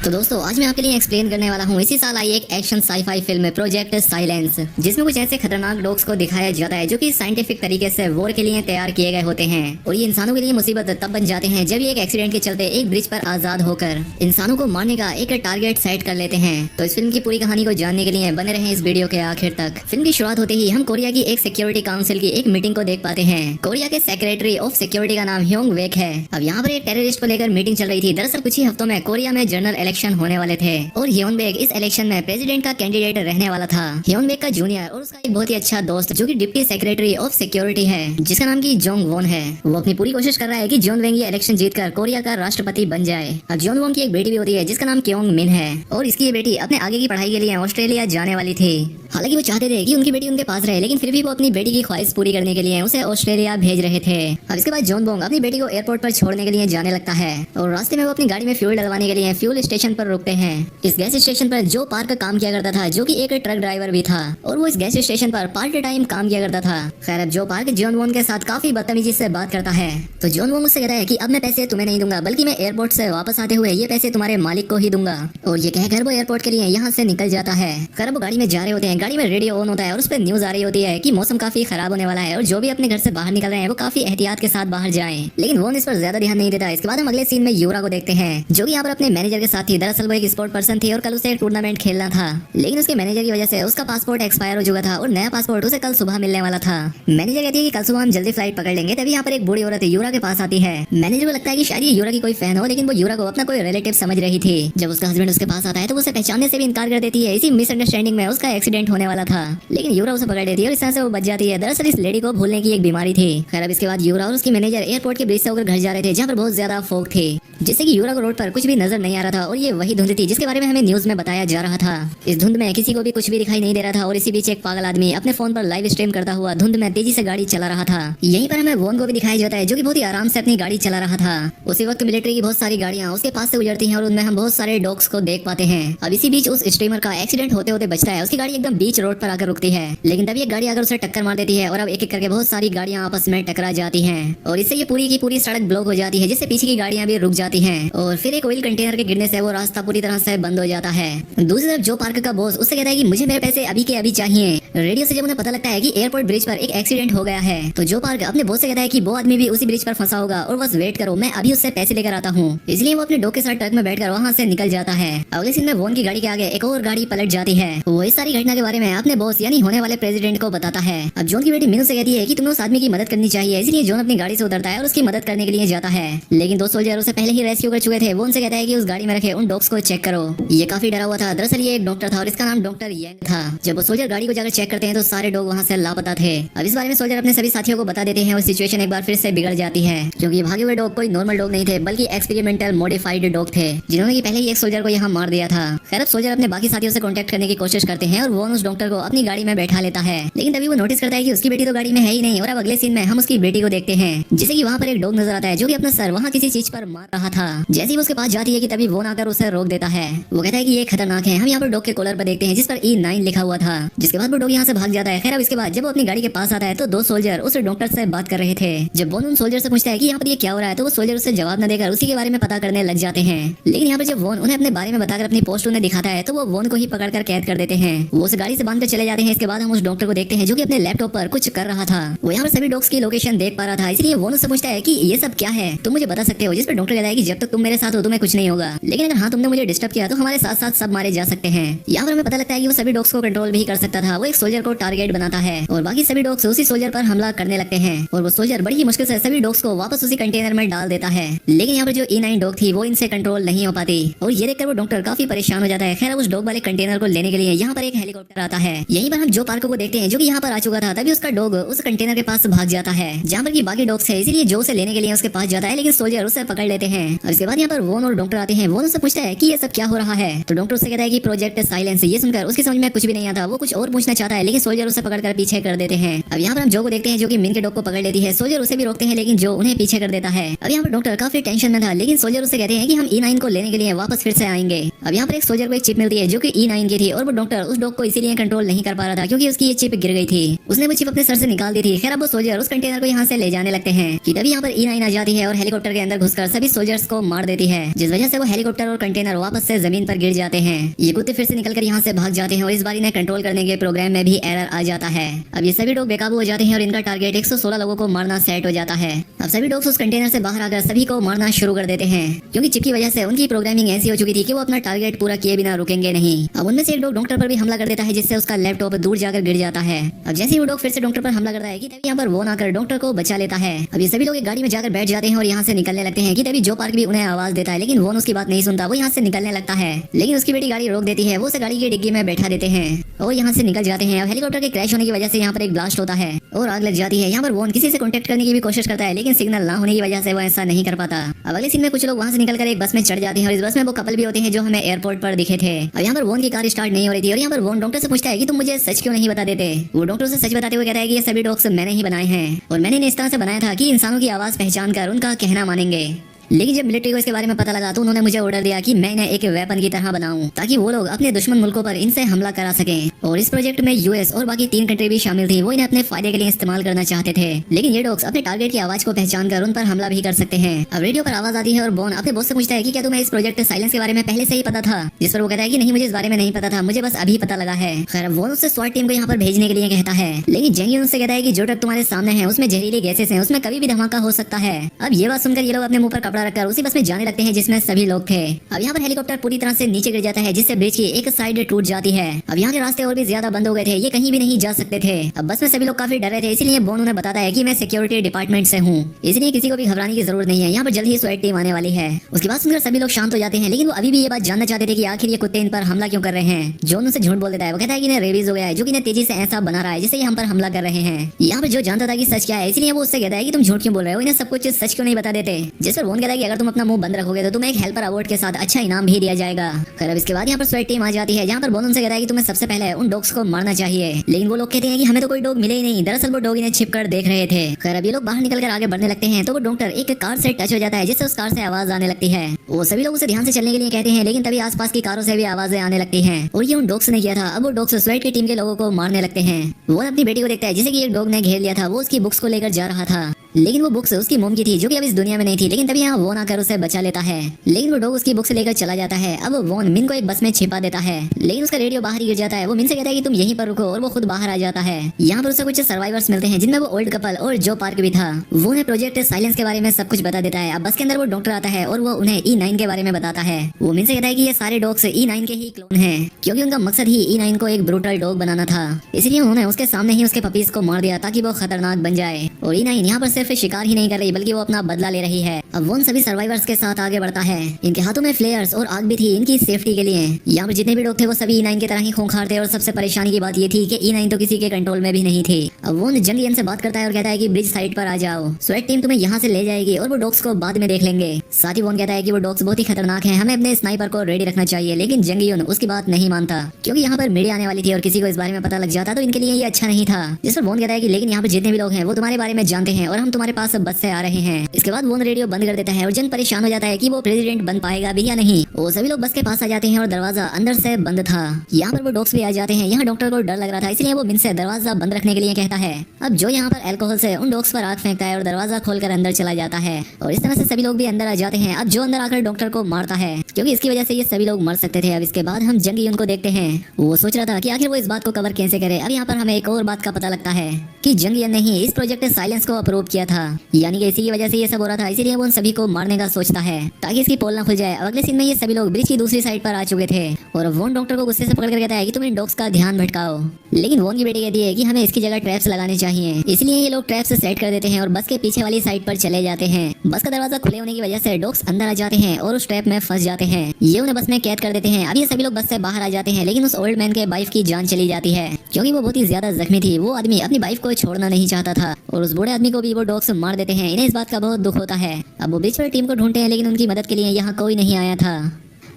तो दोस्तों आज मैं आपके लिए एक्सप्लेन करने वाला हूँ इसी साल आई एक action sci fi film project silence, जिसमें कुछ ऐसे खतरनाक डॉग्स को दिखाया जाता है जो कि साइंटिफिक तरीके से वॉर के लिए तैयार किए गए होते हैं और ये इंसानों के लिए मुसीबत तब बन जाते हैं जब ये एक एक्सीडेंट के चलते एक ब्रिज पर आजाद होकर इंसानों को मारने का एक टारगेट सेट कर लेते हैं। तो इस फिल्म की पूरी कहानी को जानने के लिए बने रहे इस वीडियो के आखिर तक। फिल्म की शुरुआत होते ही हम कोरिया की एक सिक्योरिटी काउंसिल की एक मीटिंग को देख पाते हैं। कोरिया के सेक्रेटरी ऑफ सिक्योरिटी का नाम ह्योंग वेक है। अब यहाँ पर एक टेररिस्ट को लेकर मीटिंग चल रही थी। दरअसल कुछ ही हफ्तों में कोरिया में जनरल इलेक्शन होने वाले थे और ह्योंग वेक इस इलेक्शन में प्रेसिडेंट का कैंडिडेट रहने वाला था। ह्योंग वेक का जूनियर और उसका एक बहुत ही अच्छा दोस्त जो कि डिप्टी सेक्रेटरी ऑफ सिक्योरिटी है, जिसका नाम की जोंग वोन है, वो अपनी पूरी कोशिश कर रहा है कि जोन वेंग ये इलेक्शन जीतकर कोरिया का राष्ट्रपति बन जाए। अब जोन वोन की एक बेटी भी होती है जिसका नाम क्योंग मिन है और इसकी ये बेटी अपने आगे की पढ़ाई के लिए ऑस्ट्रेलिया जाने वाली थी। हालांकि वो चाहते थे कि उनकी बेटी उनके पास रहे, लेकिन फिर भी वो अपनी बेटी की ख्वाहिश पूरी करने के लिए उसे ऑस्ट्रेलिया भेज रहे थे। अब इसके बाद जॉन बोंग अपनी बेटी को एयरपोर्ट पर छोड़ने के लिए जाने लगता है और रास्ते में वो अपनी गाड़ी में फ्यूल डलवाने के लिए फ्यूल स्टेशन पर रुकते हैं। इस गैस स्टेशन पर जो पार्क काम किया करता था, जो कि एक ट्रक ड्राइवर भी था और वो इस गैस स्टेशन पर पार्ट टाइम काम किया करता था। खैर अब जो पार्क जॉन वोंग के साथ काफी बदतमीजी से बात करता है तो जॉन वोंग उससे कहता है कि अब मैं पैसे तुम्हें नहीं दूंगा, बल्कि मैं एयरपोर्ट से वापस आते हुए ये पैसे तुम्हारे मालिक को ही दूंगा। और ये कहकर वो एयरपोर्ट के लिए यहाँ से निकल जाता है। खैर वो गाड़ी में जा रहे होते हैं, गाड़ी में रेडियो ऑन होता है और उस पर न्यूज आ रही होती है कि मौसम काफी खराब होने वाला है और जो भी अपने घर से बाहर निकल रहे हैं वो काफी एहतियात के साथ बाहर जाएं। लेकिन वो इस पर ज्यादा ध्यान नहीं देता। इसके बाद हम अगले सीन में यूरा को देखते हैं जो कि यहाँ पर अपने मैनेजर के साथ थी। दरअसल वो एक स्पोर्ट पर्सन थी और कल उसे टूर्नामेंट खेलना था, लेकिन उसके मैनेजर की वजह से उसका पासपोर्ट एक्सपायर हो चुका था और नया पासपोर्ट उसे कल सुबह मिलने वाला था। मैनेजर कहती है कि कल सुबह हम जल्दी फ्लाइट पकड़ लेंगे। तभी यहाँ पर एक बूढ़ी औरत यूरा के पास आती है। मैनेजर को लगता है कि शायद ये यूरा की कोई फैन हो, लेकिन वो यूरा को अपना कोई रिलेटिव समझ रही थी। जब उसका हस्बैंड उसके पास आता है तो उसे पहचानने से भी इनकार कर देती है। इसी मिसअंडरस्टैंडिंग में उसका एक्सीडेंट होने वाला था, लेकिन यूरा उसे पकड़ लेती है और इस तरह से वो बच जाती है। दरअसल इस लेडी को भूलने की एक बीमारी थी। खैर अब इसके बाद यूरा और उसकी मैनेजर एयरपोर्ट के ब्रिज से होकर घर जा रहे थे, जहाँ पर बहुत ज्यादा फॉग थी, जिससे कि यूरा को रोड पर कुछ भी नजर नहीं आ रहा था और ये वही धुंध थी जिसके बारे में हमें न्यूज में बताया जा रहा था। इस धुंध में किसी को भी कुछ भी दिखाई नहीं दे रहा था और इसी बीच एक पागल आदमी अपने फोन पर लाइव स्ट्रीम करता हुआ धुंध में तेजी से गाड़ी चला रहा था। यहीं पर हमें वोन को भी दिखाया जाता है जो कि बहुत ही आराम से अपनी गाड़ी चला रहा था। उसी वक्त मिलिट्री की बहुत सारी गाड़ियां उसके पास से गुजरती हैं और उनमें हम बहुत सारे डॉग्स को देख पाते हैं। अब इसी बीच उस स्ट्रीमर का एक्सीडेंट होते होते बचता है। उसकी गाड़ी एकदम बीच रोड पर आकर रुकती है, लेकिन तभी एक गाड़ी आकर उसे टक्कर मार देती है और अब एक एक करके बहुत सारी गाड़ियां आपस में टकरा जाती हैं और इससे ये पूरी की पूरी सड़क ब्लॉक हो जाती है, जिससे पीछे की गाड़ियां भी रुक जाती हैं और फिर एक ऑयल कंटेनर के गिरने से वो रास्ता पूरी तरह से बंद हो जाता है। दूसरी तरफ जो पार्क का बॉस उससे कहता है कि मुझे मेरे पैसे अभी के अभी चाहिए। रेडियो से जब उन्हें पता लगता है कि एयरपोर्ट ब्रिज पर एक एक्सीडेंट हो गया है तो जो पार्क अपने बॉस से कहता है कि वो आदमी भी उसी ब्रिज पर फंसा होगा और बस वेट करो, मैं अभी उससे पैसे लेकर आता हूँ। इसलिए वो अपने डॉग के साथ ट्रक में बैठकर वहाँ से निकल जाता है। अगले सीन में वोन की गाड़ी के आगे एक और गाड़ी पलट जाती है। वो इस सारी घटना के बारे में अपने बॉस यानी होने वाले प्रेसिडेंट को बताता है। अब जॉन की बेटी मिनू से कहती है कि तुम्हें उस आदमी की मदद करनी चाहिए, इसलिए जॉन अपनी गाड़ी से उतरता है और उसकी मदद करने के लिए जाता है। लेकिन दो सोल्जर उसे पहले ही रेस्क्यू कर चुके थे। वो उनसे कहता है कि उस गाड़ी में रखे उन डॉग्स को चेक करो। ये काफी डरा हुआ था। दरअसल ये एक डॉक्टर था और इसका नाम डॉक्टर येंग था। जब वो सोल्जर गाड़ी को जाकर चेक करते हैं तो सारे डॉग वहाँ से लापता थे। अब इस बारे में सोल्जर अपने सभी साथियों को बता देते हैं और सिचुएशन एक बार फिर से बिगड़ जाती है, क्योंकि भागे हुए डॉग कोई नॉर्मल डॉग नहीं थे बल्कि एक्सपेरिमेंटल मॉडिफाइड डॉग थे, जिन्होंने कि पहले ही एक सोल्जर को यहाँ मार दिया था। खैर अब सोल्जर अपने बाकी साथियों से कांटेक्ट करने की कोशिश करते हैं और वो उस डॉक्टर को अपनी गाड़ी में बैठा लेता है, लेकिन तभी वो नोटिस करता है कि उसकी बेटी तो गाड़ी में है ही नहीं। और अब अगले सीन में हम उसकी बेटी को देखते हैं, जिसे कि वहाँ पर एक डॉग नजर आता है जो कि अपना सर वहाँ किसी चीज पर मार रहा था। जैसे ही वो उसके पास जाती है कि तभी वो आकर उसे रोक देता है। वो कहता है कि ये खतरनाक है। हम यहाँ पर डॉग के कॉलर पर देखते हैं जिस पर E9 लिखा हुआ था, जिसके बाद वो डॉग यहाँ से भाग जाता है। खैर अब इसके बाद जब वो अपनी गाड़ी के पास आता है तो दो सोल्जर उस डॉक्टर से बात कर रहे थे। जब वोन उन सोल्जर से पूछता है कि यहाँ पर ये क्या हो रहा है तो वो सोल्जर उसे जवाब न देकर उसी के बारे में पता करने लग जाते हैं। लेकिन यहाँ पर जब वोन उन्हें अपने बारे में बताकर अपनी पोस्ट उन्हें दिखाता है तो वो वोन को ही पकड़कर कैद कर देते हैं। वो उस गाड़ी से बांध कर चले जाते हैं। इसके बाद हम उस डॉक्टर को देखते हैं जो कि अपने लैपटॉप पर कुछ कर रहा था। वो यहाँ पर सभी डॉग्स की लोकेशन देख पा रहा था, इसलिए वोन उससे पूछता है कि ये सब क्या है, तुम मुझे बता सकते हो। जिस पर डॉक्टर कहता है कि जब तक तुम मेरे साथ हो तुम्हें कुछ नहीं होगा, लेकिन अगर हाँ तुमने मुझे डिस्टर्ब किया तो हमारे साथ साथ सब मारे जा सकते हैं। यहाँ पर हमें पता लगता है कि वो सभी डॉग्स को कंट्रोल भी कर सकता था। वो एक सोल्जर को टारगेट बनाता है और बाकी सभी डॉग्स उसी सोल्जर पर हमला करने लगते हैं और वो सोल्जर बड़ी ही मुश्किल से सभी डॉग्स को वापस उसी कंटेनर में डाल देता है। लेकिन यहाँ पर जो E9 डॉग थी वो इनसे कंट्रोल नहीं हो पाती और ये देखकर वो डॉक्टर काफी परेशान हो जाता है। खैर उस डॉग वाले कंटेनर को लेने के लिए यहाँ पर एक हेलीकॉप्टर आता है। यहीं पर हम जो पार्क को देखते हैं जो कि यहाँ पर आ चुका था। तभी उसका डॉग उस कंटेनर के पास भाग जाता है जहाँ पर की बाकी डॉग्स है, इसीलिए जो उसे लेने के लिए उसके पास जाता है, लेकिन सोल्जर उसे पकड़ लेते हैं। और इसके बाद यहाँ पर वोन और डॉक्टर आते हैं। वोन उससे पूछता है कि ये सब क्या हो रहा है तो डॉक्टर उससे कहता है कि प्रोजेक्ट साइलेंस। ये सुनकर उसकी समझ में कुछ भी नहीं आता। वो कुछ और पूछना चाहता है, लेकिन सोल्जर उसे पकड़कर पीछे कर देते हैं। अब यहाँ पर हम जो को देखते हैं जो कि मिन के डॉग को पकड़ लेती है। सोल्जर उसे भी रोकते हैं, लेकिन जो उन्हें पीछे कर देता है। अब यहाँ पर डॉक्टर काफी टेंशन में था, लेकिन सोल्जर उससे कहते हैं कि हम E9 को लेने के लिए वापस फिर से आएंगे। अब यहाँ पर एक सोल्जर को एक चिप मिलती है जो कि E9 की थी और वो डॉक्टर उस डॉग को इसीलिए कंट्रोल नहीं कर पा रहा था क्योंकि उसकी ये चिप गिर गई थी। उसने वो चिप अपने सर से निकाल दी थी। खैर अब वो सोल्जर उस कंटेनर को यहाँ से ले जाने लगते हैं कि तभी यहाँ पर E9 आ जाती है और हेलीकॉप्टर के अंदर घुसकर सभी सोल्जर्स को मार देती है, जिस वजह से वो हेलीकॉप्टर और कंटेनर वापस से जमीन पर गिर जाते हैं। ये कुत्ते फिर से निकलकर यहाँ से भाग जाते हैं और इस बार इन्हें कंट्रोल करने के प्रोग्राम में भी एरर आ जाता है। अब ये सभी डॉग बेकाबू हो जाते हैं और इनका टारगेट 116 लोगों को मारना सेट हो जाता है। अब सभी डॉग्स उस कंटेनर से बाहर आकर सभी को मारना शुरू कर देते हैं क्योंकि चिप की वजह से उनकी प्रोग्रामिंग ऐसी हो चुकी थी कि वो अपना टारगेट पूरा किए बिना रुकेंगे नहीं। अब उनमें से एक डॉग डॉक्टर पर भी हमला कर देता है जिससे उसका लैपटॉप दूर जाकर गिर जाता है। अब जैसे ही वो डॉग फिर से डॉक्टर पर हमला करता है कि तभी यहाँ पर वो आकर डॉक्टर को बचा लेता है। अब ये सभी लोग एक गाड़ी में जाकर बैठ जाते हैं और यहाँ से निकलने लगते हैं कि तभी जो पार्क भी उन्हें आवाज देता है, लेकिन वो उसकी बात नहीं सुनता। वो यहाँ से निकलने लगता है लेकिन उसकी बेटी गाड़ी रोक देती है। वो उसे गाड़ी की डिग्गी में बैठा देते हैं और यहाँ से निकल जाते हैं। अब हेलीकॉप्टर के क्रैश होने की वजह से यहाँ पर एक ब्लास्ट होता है और आग लग जाती है। यहाँ पर वोन किसी से कॉन्टेक्ट करने की भी कोशिश करता है लेकिन सिग्नल ना होने की वजह से वो ऐसा नहीं कर पाता। अब अगले सीन में कुछ लोग वहाँ से निकलकर एक बस में चढ़ जाते हैं और इस बस में वो कपल भी होते हैं जो हमें एयरपोर्ट पर दिखे थे। अब यहाँ पर वोन की कार स्टार्ट नहीं हो रही थी और यहाँ पर वोन डॉक्टर से पूछता है कि तुम मुझे सच क्यों नहीं बता देते। वो डॉक्टर से सच बताते हुए कहता है कि ये सभी डॉग्स मैंने ही बनाए हैं और मैंने इन्हें इस तरह से बनाया था कि इंसानों की आवाज पहचान कर उनका कहना मानेंगे। लेकिन जब मिलिट्री को इसके बारे में पता लगा तो उन्होंने मुझे ऑर्डर दिया कि मैं इन्हें एक वेपन की तरह बनाऊं ताकि वो लोग अपने दुश्मन मुल्कों पर इनसे हमला करा सकें। और इस प्रोजेक्ट में यूएस और बाकी 3 कंट्री भी शामिल थी। वो इन्हें अपने फायदे के लिए इस्तेमाल करना चाहते थे लेकिन ये डॉग्स अपने टारगेट की आवाज को पहचान कर उन पर हमला भी कर सकते हैं। अब रेडियो पर आवाज आती है और बॉन अपने बॉस से पूछता है कि क्या तुम्हें इस प्रोजेक्ट साइलेंस के बारे में पहले से ही पता था, जिस पर वो कहता है कि नहीं मुझे इस बारे में नहीं पता था, मुझे बस अभी पता लगा है। खैर वो उससे स्वाट टीम को यहाँ पर भेजने के लिए कहता है लेकिन जेंगी उनसे कहता है कि जो ट्रक तुम्हारे सामने है उसमें जहरीली गैसेस हैं, उसमें कभी भी धमाका हो सकता है। अब ये बात सुनकर ये लोग अपने मुंह पर कपड़ा रखकर उसी बस में लगते हैं जिसमें सभी लोग थे। अब यहाँ पर हेलीकॉप्टर पूरी तरह से नीचे गिर जाता है जिससे ब्रिज की एक साइड टूट जाती है। अब यहाँ के रास्ते और भी ज्यादा बंद हो गए थे, ये कहीं भी नहीं जा सकते थे। अब बस में सभी लोग काफी डर रहे थे इसलिए बॉन उन्हें बताता है कि मैं सिक्योरिटी डिपार्टमेंट से हूँ, इसलिए किसी को भी घबराने की जरूरत नहीं है। यहाँ पर जल्द ही स्वाट टीम आने वाली है। उसके बाद सुनकर सभी लोग शांत हो जाते हैं लेकिन वो अभी भी ये बात जानना चाहते थे कि आखिर ये कुत्ते इन पर हमला क्यों कर रहे हैं। जॉन उनसे झूठ बोल देता है। वो कहता है कि इन्हें रेबीज हो गया है जो कि इन्हें तेजी से ऐसा बना रहा है जिससे ये हम पर हमला कर रहे हैं। यहाँ पर जो जानता था कि सच क्या है इसलिए वो उससे कहता है कि तुम झूठ क्यों बोल रहे हो, इन्हें सब कुछ सच क्यों नहीं बता देते। जिस पर वोन कहता है कि अगर तुम अपना मुंह बंद रखोगे तो तुम्हें एक हेल्पर अवार्ड के साथ अच्छा इनाम भी दिया जाएगा। खैर अब इसके बाद यहाँ पर स्वाट टीम आ जाती है जहाँ पर बॉन उनसे कहता है कि तुम्हें सबसे पहले उन डॉग्स को मारना चाहिए, लेकिन वो लोग कहते हैं कि हमें तो कोई डॉग मिले ही नहीं। दरअसल वो डॉग इन्हें छिप कर देख रहे थे। खैर अब ये लोग बाहर निकलकर आगे बढ़ने लगते हैं तो वो डॉक्टर एक कार से टच हो जाता है जिससे उस कार से आवाज आने लगती है। वो सभी लोग उसे ध्यान से चलने के लिए कहते हैं लेकिन तभी आसपास की कारों से भी आवाजें आने लगती हैं और ये उन डॉग्स ने किया था। अब वो डॉग्स स्वाट की टीम के लोगों को मारने लगते हैं। वो अपनी बेटी को देखता है जिसे कि एक डॉग ने घेर लिया था। वो उसकी बुक्स को लेकर जा रहा था लेकिन वो बुक्स उसकी मोम की थी जो कि अब इस दुनिया में नहीं थी। लेकिन तभी यहाँ वोन आकर उसे बचा लेता है लेकिन वो डॉग उसकी बुक्स लेकर चला जाता है। अब वोन मिन को एक बस में छिपा देता है लेकिन उसका रेडियो बाहर ही गिर जाता है। वो मिन से कहता है कि तुम यहीं पर रुको और वो खुद बाहर आ जाता है। यहाँ पर उसे कुछ सर्वाइवर्स मिलते हैं जिनमें वो ओल्ड कपल और जो पार्क भी था। वो उन्हें प्रोजेक्ट साइलेंस के बारे में सब कुछ बता देता है। अब बस के अंदर वो डॉक्टर आता है और वो उन्हें E9 के बारे में बताता है। वो मिन से कहता है कि ये सारे डॉग्स E9 के ही क्लोन हैं क्योंकि उनका मकसद ही E9 को एक ब्रूटल डॉग बनाना था, इसलिए उन्होंने उसके सामने ही उसके पपीज को मार दिया ताकि वो खतरनाक बन जाए। और E9 यहाँ पर सिर्फ शिकार ही नहीं कर रही बल्कि वो अपना बदला ले रही है। अब वो उन सभी सर्वाइवर्स के साथ आगे बढ़ता है। इनके हाथों में फ्लेयर्स और आग भी थी इनकी सेफ्टी के लिए। यहाँ पर जितने भी लोग थे वो सभी E9 की तरह ही खूंखार थे और सबसे परेशानी की बात ये थी कि E9 तो किसी के कंट्रोल में भी नहीं थी। अब वो जंगियन से बात करता है और कहता है कि ब्रिज साइड पर आ जाओ, स्वाट टीम तुम्हें यहाँ से ले जाएगी और वो डॉग्स को बाद में देख लेंगे। साथ ही वो कहता है कि वो डॉग्स बहुत ही खतरनाक हैं, हमें अपने स्नाइपर को रेडी रखना चाहिए। लेकिन जंगियन उसकी बात नहीं मानता क्योंकि यहाँ पर मीडिया आने वाली थी और किसी को इस बारे में पता लग जाता तो इनके लिए ये अच्छा नहीं था। जिस पर वोन कहता है कि लेकिन यहाँ पर जितने भी लोग हैं वो तुम्हारे बारे में जानते हैं और हम तुम्हारे पास बस से आ रहे हैं। इसके बाद वोन रेडियो बंद कर देता है और जन परेशान हो जाता है कि वो प्रेसिडेंट बन पाएगा भी या नहीं। वो सभी लोग बस के पास आ जाते हैं और दरवाजा अंदर से बंद था। यहाँ पर वो डॉग्स भी आ जाते हैं। यहाँ डॉक्टर को डर लग रहा था इसलिए वो मिन से दरवाजा बंद रखने के लिए कहता है। अब जो यहाँ पर अल्कोहल से उन डॉग्स पर आग फेंकता है और दरवाजा खोलकर अंदर चला जाता है और इस तरह से सभी लोग भी अंदर आ जाते हैं। अब जो अंदर आकर डॉक्टर को मारता है क्योंकि इसकी वजह से ये सभी लोग मर सकते थे। अब इसके बाद हम जंगियन को देखते हैं। वो सोच रहा था कि आखिर वो इस बात को कवर कैसे करे। अब यहाँ पर हमें एक और बात का पता लगता है कि जंगियन ने ही इस प्रोजेक्ट साइलेंस को अप्रूव किया था, यानी कि इसी की वजह से ये सब हो रहा था। इसीलिए वो उन सभी को मारने का सोचता है ताकि इसकी पोल ना खुल जाए। अगले सीन में ये सभी लोग ब्रिज की दूसरी साइड पर आ चुके थे और वोन डॉक्टर को गुस्से से पकड़कर कहता है कि तुम इन डॉग्स का ध्यान भटकाओ। लेकिन वोन की बेटी कहती है कि हमें इसकी जगह ट्रैप्स लगाने चाहिए, इसलिए ये लोग ट्रैप्स सेट कर देते हैं और बस के पीछे वाली साइड पर चले जाते हैं। बस का दरवाजा खुले होने की वजह से डॉग्स अंदर आ जाते हैं और उस ट्रैप में फंस जाते हैं। ये उन्हें बस में कैद कर देते हैं। अब ये सभी लोग बस से बाहर आ जाते हैं लेकिन उस ओल्ड मैन के वाइफ की जान चली जाती है क्योंकि वो बहुत ही ज्यादा जख्मी थी। वो आदमी अपनी वाइफ को छोड़ना नहीं चाहता था और उस बूढ़े आदमी को भी वो डॉग्स मार देते हैं। इन्हें इस बात का बहुत दुख होता है। अब वो ब्रिज पर टीम को ढूंढते हैं लेकिन उनकी मदद के लिए यहाँ कोई नहीं आया था।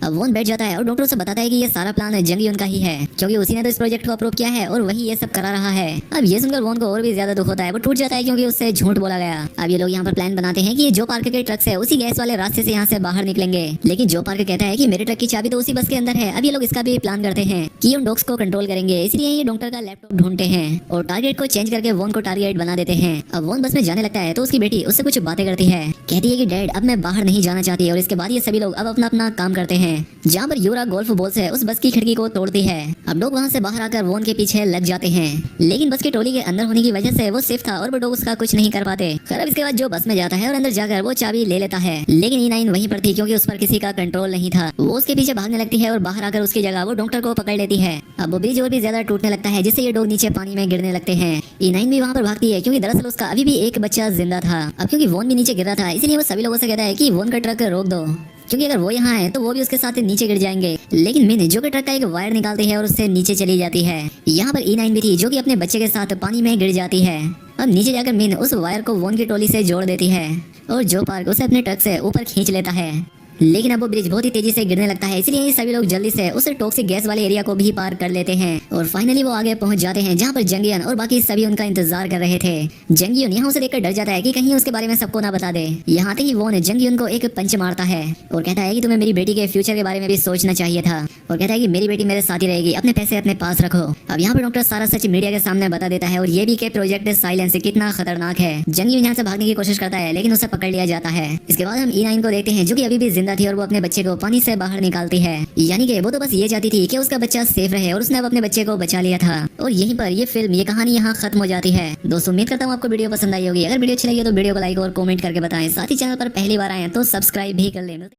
अब वोन बैठ जाता है और डॉक्टर से बताता है कि ये सारा प्लान जंगयन का ही है, क्योंकि उसी ने तो इस प्रोजेक्ट को अप्रूव किया है और वही ये सब करा रहा है। अब ये सुनकर वोन को और भी ज्यादा दुख होता है, वो टूट जाता है क्योंकि उससे झूठ बोला गया। अब ये लोग यहाँ पर प्लान बनाते हैं कि जो पार्कर के ट्रक से उसी गैस वाले रास्ते से यहाँ से बाहर निकलेंगे, लेकिन जो पार्कर कहता है कि मेरे ट्रक की चाबी तो उसी बस के अंदर है। अब ये लोग इसका भी प्लान करते हैं कि उन डॉग्स को कंट्रोल करेंगे, इसलिए ये डॉक्टर का लैपटॉप ढूंढते हैं और टारगेट को चेंज करके वोन को टारगेट बना देते हैं। अब वोन बस में जाने लगता है तो उसकी बेटी उससे कुछ बातें करती है, कहती है कि डैड अब मैं बाहर नहीं जाना चाहती, और इसके बाद ये सभी लोग अब अपना अपना काम करते हैं। जहाँ पर यूरा गोल्फ बॉल से उस बस की खिड़की को तोड़ती है। अब लोग वहाँ से बाहर आकर वोन के पीछे लग जाते हैं, लेकिन बस की ट्रॉली के अंदर होने की वजह से वो सेफ था और वो लोग उसका कुछ नहीं कर पाते। खैर इसके बाद जो बस में जाता है और अंदर जाकर वो चाबी ले लेता है, लेकिन E9 वहीं पर थी क्योंकि उस पर किसी का कंट्रोल नहीं था। वो उसके पीछे भागने लगती है और बाहर आकर उसकी जगह वो डॉक्टर को पकड़ लेती है। अब वो ब्रिज और भी ज्यादा टूटने लगता है, जिससे ये डॉग नीचे पानी में गिरने लगते हैं। E9 भी वहाँ पर भागती है क्योंकि दरअसल उसका अभी भी एक बच्चा जिंदा था। अब क्योंकि वोन भी नीचे गिर रहा था, इसलिए वो सभी लोगों से कहता है कि वोन का ट्रक रोक दो, क्योंकि अगर वो यहाँ है तो वो भी उसके साथ नीचे गिर जाएंगे। लेकिन मिन जो कि ट्रक का एक वायर निकालती है और उससे नीचे चली जाती है। यहाँ पर E9 भी थी जो कि अपने बच्चे के साथ पानी में गिर जाती है। अब नीचे जाकर मिन उस वायर को वोन की ट्रॉली से जोड़ देती है और जो पार्क उसे अपने ट्रक से ऊपर खींच लेता है, लेकिन अब वो ब्रिज बहुत ही तेजी से गिरने लगता है, इसलिए ये सभी लोग जल्दी से उस टॉक्सिक गैस वाले एरिया को भी पार कर लेते हैं और फाइनली वो आगे पहुंच जाते हैं जहां पर जंगियन और बाकी सभी उनका इंतजार कर रहे थे। जंगियन यहाँ उसे देखकर डर जाता है कि कहीं उसके बारे में सबको ना बता दे। यहाँ आते ही वोन जंगियन को एक पंच मारता है और कहता है कि तुम्हें मेरी बेटी के फ्यूचर के बारे में भी सोचना चाहिए था, और कहता है कि मेरी बेटी मेरे साथ ही रहेगी, अपने पैसे अपने पास रखो। अब यहाँ पर डॉक्टर सारा सच मीडिया के सामने बता देता है और ये भी कि प्रोजेक्ट साइलेंस कितना खतरनाक है। जंगियन यहाँ से भागने की कोशिश करता है लेकिन उसे पकड़ लिया जाता है। इसके बाद हम E9 को देखते हैं जो कि अभी भी जिंदा थी और वो अपने बच्चे को पानी से बाहर निकालती है, यानी कि वो तो बस ये चाहती थी कि उसका बच्चा सेफ रहे और उसने अब अपने बच्चे को बचा लिया था। और यहीं पर ये फिल्म, ये कहानी यहाँ खत्म हो जाती है। दोस्तों उम्मीद करता हूँ आपको वीडियो पसंद आई होगी। अगर वीडियो अच्छी लगी तो वीडियो को लाइक और कमेंट करके बताएं। साथ ही चैनल पर पहली बार आए तो सब्सक्राइब भी कर लें।